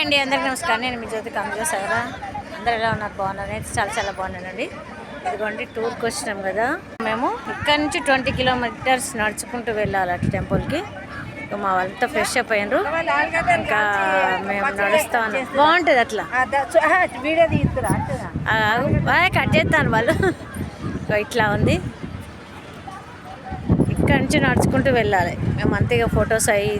అండి, అందరికీ నమస్కారం. నేను మీ జ్యోతి కాంగ్రెస్ సాగరా. అందరు ఎలా ఉన్నారు? బాగున్నారు. అయితే చాలా చాలా బాగున్నానండి. ఇదిగోండి టూర్కి వచ్చినాం కదా మేము. ఇక్కడ నుంచి 20 కిలోమీటర్స్ నడుచుకుంటూ వెళ్ళాలి అటు టెంపుల్కి. మా వాళ్ళంతా ఫ్రెష్ అప్ అయ్యారు. ఇంకా మేము నడుస్తా ఉన్నాం. బాగుంటుంది అట్లా. కట్ చేస్తాను వాళ్ళు. ఇట్లా ఉంది. ఇక్కడ నుంచి నడుచుకుంటూ వెళ్ళాలి. మేము అంతేగా ఫొటోస్ అవి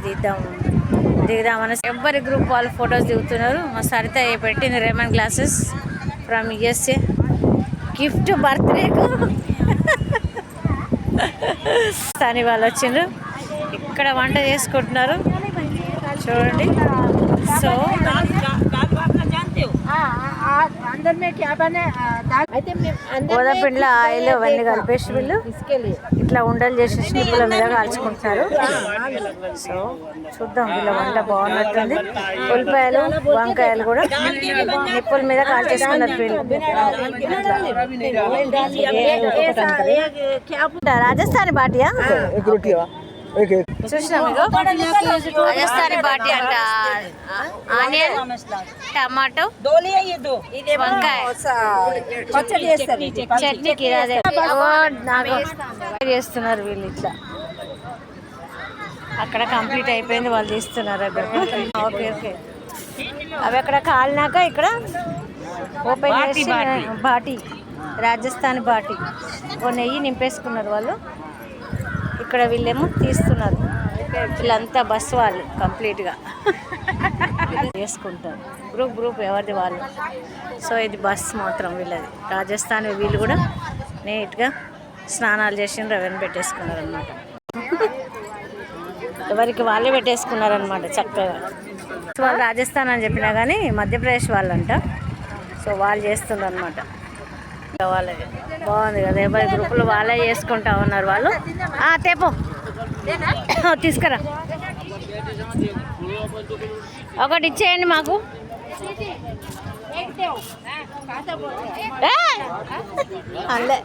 దిగుదామని ఎవరి గ్రూప్ వాళ్ళు ఫొటోస్ దిగుతున్నారు. మా సరిత పెట్టింది Raman glasses from USA gift బర్త్డేకు. కానీ వాళ్ళు వచ్చిండ్రు. ఇక్కడ వంట చేసుకుంటున్నారు చూడండి. సో గోదాపిండిలో ఆయిల్ అవన్నీ కలిపేసి వీళ్ళు ఇట్లా ఉండలు చేసేసి నిప్పుల మీద కాల్చుకుంటున్నారు. సో చూద్దాం, వీళ్ళ వంట బాగున్నట్టుంది. ఉల్లిపాయలు వంకాయలు కూడా నిప్పుల మీద కాల్చేసుకున్నారు వీళ్ళు. రాజస్థానీ బాటియా చూసినా మీరు? రాజస్థానీ బాటి అంట. ఆనియన్, టమాటో, వంకాయ చట్నీకి అదే నాకు చేస్తున్నారు వీళ్ళు. ఇట్లా అక్కడ కంప్లీట్ అయిపోయింది, వాళ్ళు తీస్తున్నారు అక్కడ. ఓకే ఓకే, అవి అక్కడ కాలినాక ఇక్కడ ఓపెన్ చేసి బాటి, రాజస్థానీ బాటి నెయ్యి నింపేసుకున్నారు వాళ్ళు. ఇక్కడ వీళ్ళేమో తీస్తున్నారు. వీళ్ళంతా బస్ వాళ్ళు కంప్లీట్గా చేసుకుంటారు. గ్రూప్ ఎవరిది వాళ్ళు. సో ఇది బస్ మాత్రం వీళ్ళది రాజస్థాన్. వీళ్ళు కూడా నీట్గా స్నానాలు చేసి రవెన్ పెట్టేసుకున్నారు అనమాట. ఎవరికి వాళ్ళే పెట్టేసుకున్నారనమాట చక్కగా. వాళ్ళు రాజస్థాన్ అని చెప్పినా కానీ మధ్యప్రదేశ్ వాళ్ళంట. సో వాళ్ళు చేస్తున్నారు అనమాట. వాళ్ళది బాగుంది కదా, ఎవరి గ్రూపులు వాళ్ళే చేసుకుంటా ఉన్నారు వాళ్ళు. తేపో తీసుకురా, ఒకటి ఇచ్చేయండి మాకు. అల్లే